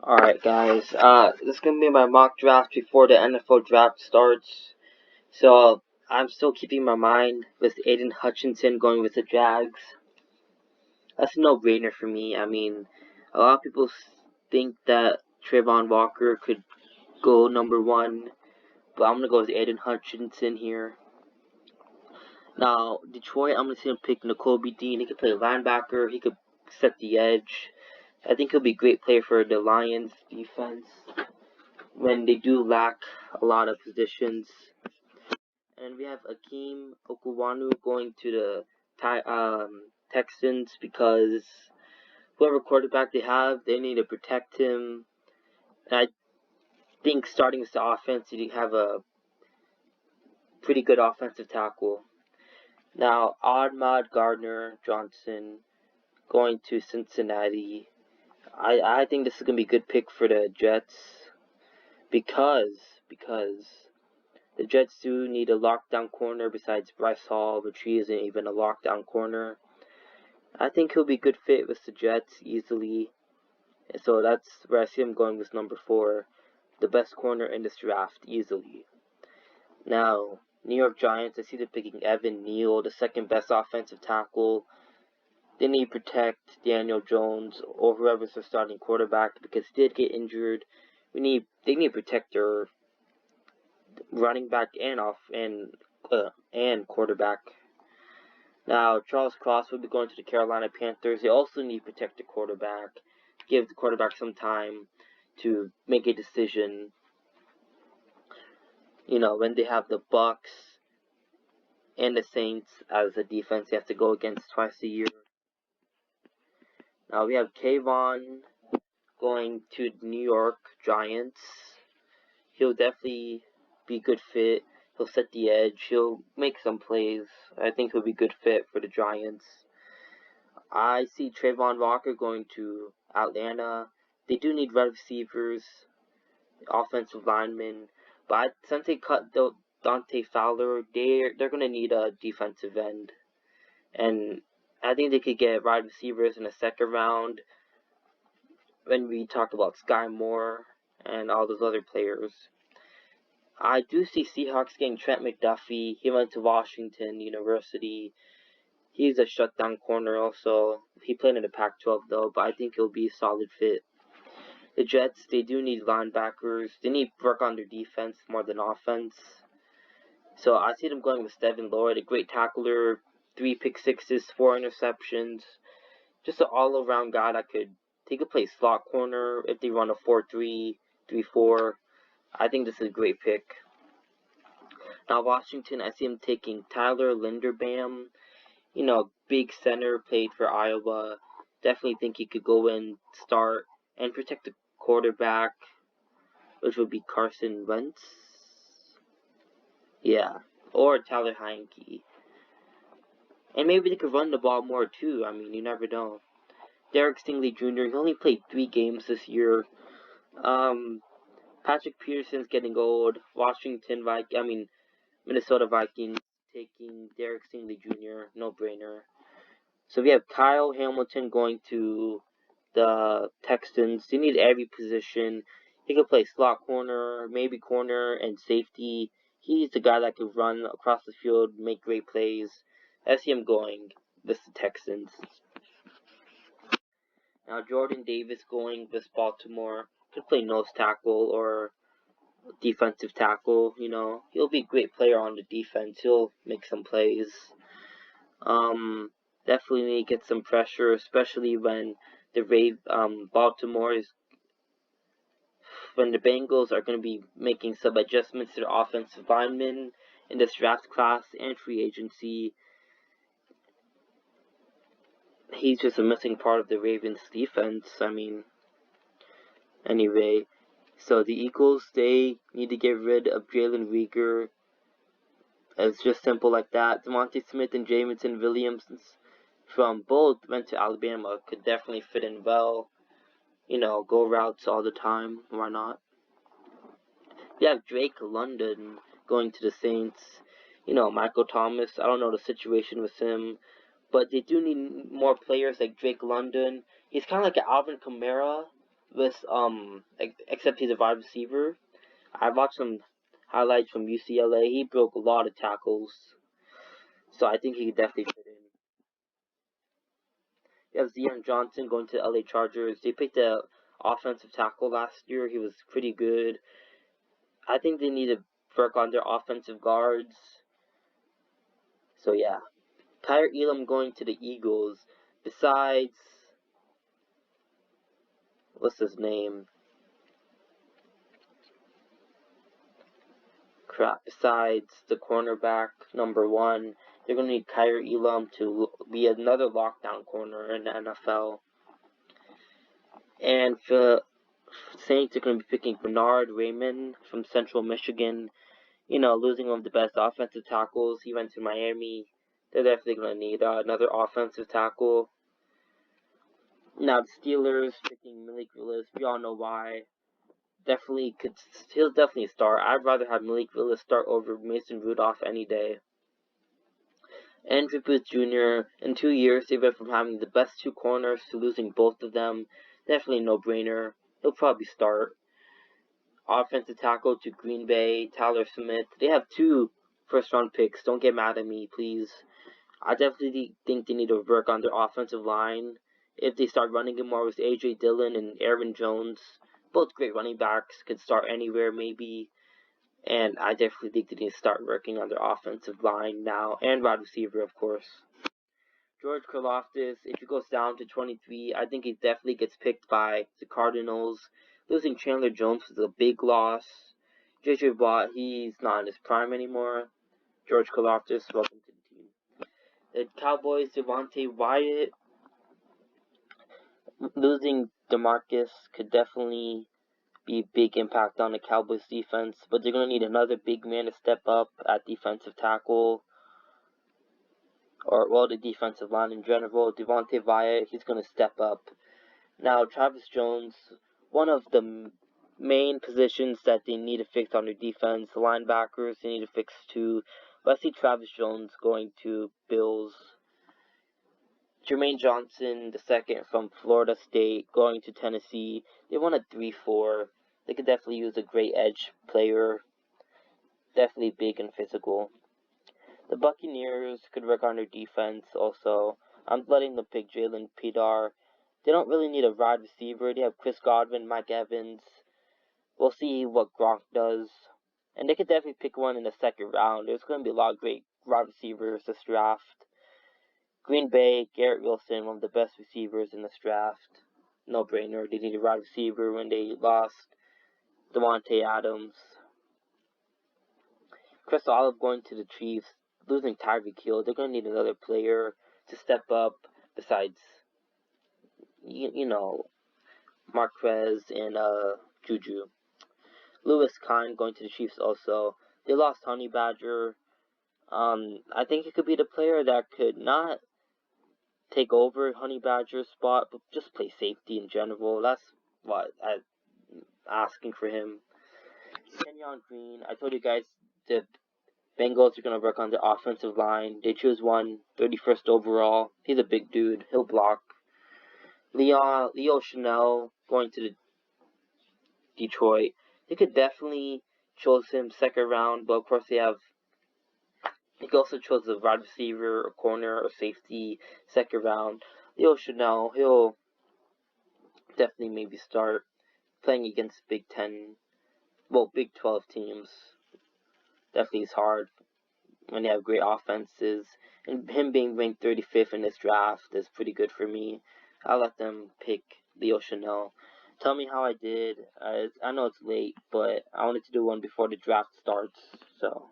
Alright guys, this is gonna be my mock draft before the NFL draft starts. So, I'm still keeping my mind with Aiden Hutchinson going with the Jags. That's a no-brainer for me. I mean, a lot of people think that Trayvon Walker could go number one, but I'm gonna go with Aiden Hutchinson here. Now, Detroit, I'm gonna see him pick Nakobe Dean. He could play linebacker, he could set the edge. I think he'll be a great player for the Lions defense when they do lack a lot of positions. And we have Akeem Okuwanu going to the Texans because whoever quarterback they have, they need to protect him. And I think starting with the offense, you have a pretty good offensive tackle. Now, Ahmad Gardner-Johnson going to Cincinnati. I think this is going to be a good pick for the Jets because the Jets do need a lockdown corner besides Bryce Hall, but he isn't even a lockdown corner. I think he'll be a good fit with the Jets easily. So that's where I see him going with number 4. The best corner in this draft, easily. Now, New York Giants, I see them picking Evan Neal, the second best offensive tackle. They need to protect Daniel Jones or whoever's their starting quarterback because he did get injured. They need to protect their running back and quarterback. Now, Charles Cross will be going to the Carolina Panthers. They also need to protect the quarterback, give the quarterback some time to make a decision. You know, when they have the Bucks and the Saints as a defense they have to go against twice a year. Now we have Kayvon going to the New York Giants. He'll definitely be a good fit. He'll set the edge. He'll make some plays. I think he'll be a good fit for the Giants. I see Trayvon Walker going to Atlanta. They do need wide receivers, offensive linemen, but since they cut Dante Fowler, they're going to need a defensive end. And I think they could get wide receivers in the second round when we talk about Sky Moore and all those other players. I do see Seahawks getting Trent McDuffie. He went to Washington University. He's a shutdown corner also. He played in the Pac-12 though, but I think he'll be a solid fit. The Jets, they do need linebackers. They need to work on their defense more than offense. So I see them going with Devin Lloyd, a great tackler, 3 pick sixes, 4 interceptions. Just an all-around guy that could play slot corner if they run a 4-3, 3-4. I think this is a great pick. Now Washington, I see him taking Tyler Linderbaum. You know, big center, played for Iowa. Definitely think he could go in, start, and protect the quarterback, which would be Carson Wentz. Yeah, or Tyler Heineke. And maybe they could run the ball more too. I mean, you never know. Derek Stingley Jr., he only played 3 games this year. Patrick Peterson's getting old. Minnesota Vikings taking Derek Stingley Jr., no-brainer. So we have Kyle Hamilton going to the Texans. They need every position. He could play slot corner, maybe corner, and safety. He's the guy that could run across the field, make great plays. I see him going with the Texans. Now Jordan Davis going with Baltimore. Could play nose tackle or defensive tackle. You know, he'll be a great player on the defense. He'll make some plays. Definitely need to get some pressure, especially when the Bengals are going to be making some adjustments to the offensive linemen in this draft class and free agency. He's just a missing part of the Ravens defense. I mean, anyway, so the Eagles, they need to get rid of Jalen Reagor. It's just simple like that. DeVonta Smith and Jameson Williams from both went to Alabama, could definitely fit in well. You know, go routes all the time. Why not? We have Drake London going to the Saints. You know, Michael Thomas, I don't know the situation with him, but they do need more players like Drake London. He's kind of like an Alvin Kamara, with except he's a wide receiver. I watched some highlights from UCLA. He broke a lot of tackles, so I think he could definitely fit in. You have Zion Johnson going to the LA Chargers. They picked a offensive tackle last year. He was pretty good. I think they need to work on their offensive guards. So yeah, Kaiir Elam going to the Eagles. Besides, what's his name? Crap. Besides the cornerback number 1, they're going to need Kaiir Elam to be another lockdown corner in the NFL. And for Saints, they're going to be picking Bernhard Raimann from Central Michigan. You know, losing one of the best offensive tackles. He went to Miami. They're definitely going to need another offensive tackle. Now, the Steelers picking Malik Willis. We all know why. He'll definitely start. I'd rather have Malik Willis start over Mason Rudolph any day. Andrew Booth Jr. in 2 years, they went from having the best 2 corners to losing both of them. Definitely no-brainer. He'll probably start. Offensive tackle to Green Bay, Tyler Smith. They have 2 first-round picks. Don't get mad at me, please. I definitely think they need to work on their offensive line. If they start running it more with A.J. Dillon and Aaron Jones, both great running backs, could start anywhere maybe. And I definitely think they need to start working on their offensive line now, and wide receiver, of course. George Karlaftis, if he goes down to 23, I think he definitely gets picked by the Cardinals. Losing Chandler Jones was a big loss. J.J. Watt, he's not in his prime anymore. George Karlaftis, welcome to the team. The Cowboys, Devontae Wyatt. Losing DeMarcus could definitely be a big impact on the Cowboys defense, but they're going to need another big man to step up at defensive tackle, or, well, the defensive line in general. Devontae Wyatt, he's going to step up. Now, Travis Jones, one of the main positions that they need to fix on their defense, the linebackers, they need to fix too. But I see Travis Jones going to Bills. Jermaine Johnson, the second from Florida State, going to Tennessee. They won a 3-4. They could definitely use a great edge player. Definitely big and physical. The Buccaneers could work on their defense also. I'm letting them pick Jalen Pedar. They don't really need a wide receiver. They have Chris Godwin, Mike Evans. We'll see what Gronk does. And they could definitely pick one in the second round. There's going to be a lot of great wide receivers this draft. Green Bay, Garrett Wilson, one of the best receivers in this draft. No-brainer. They need a wide receiver when they lost Davante Adams. Chris Olive going to the Chiefs. Losing Tyreek Hill. They're going to need another player to step up besides, you know, Marquez and Juju. Lewis Kine going to the Chiefs also. They lost Honey Badger. I think he could be the player that could not take over Honey Badger's spot, but just play safety in general. That's what I'm asking for him. Kenyon Green, I told you guys the Bengals are going to work on the offensive line. They choose one, 31st overall. He's a big dude. He'll block. Leo Chanel going to the Detroit. They could definitely choose him second round, but of course they could also choose a wide receiver, a corner, or safety second round. Leo Chanel, he'll definitely maybe start playing against Big 12 teams. Definitely is hard when they have great offenses. And him being ranked 35th in this draft is pretty good for me. I'll let them pick Leo Chanel. Tell me how I did. I know it's late, but I wanted to do one before the draft starts. So.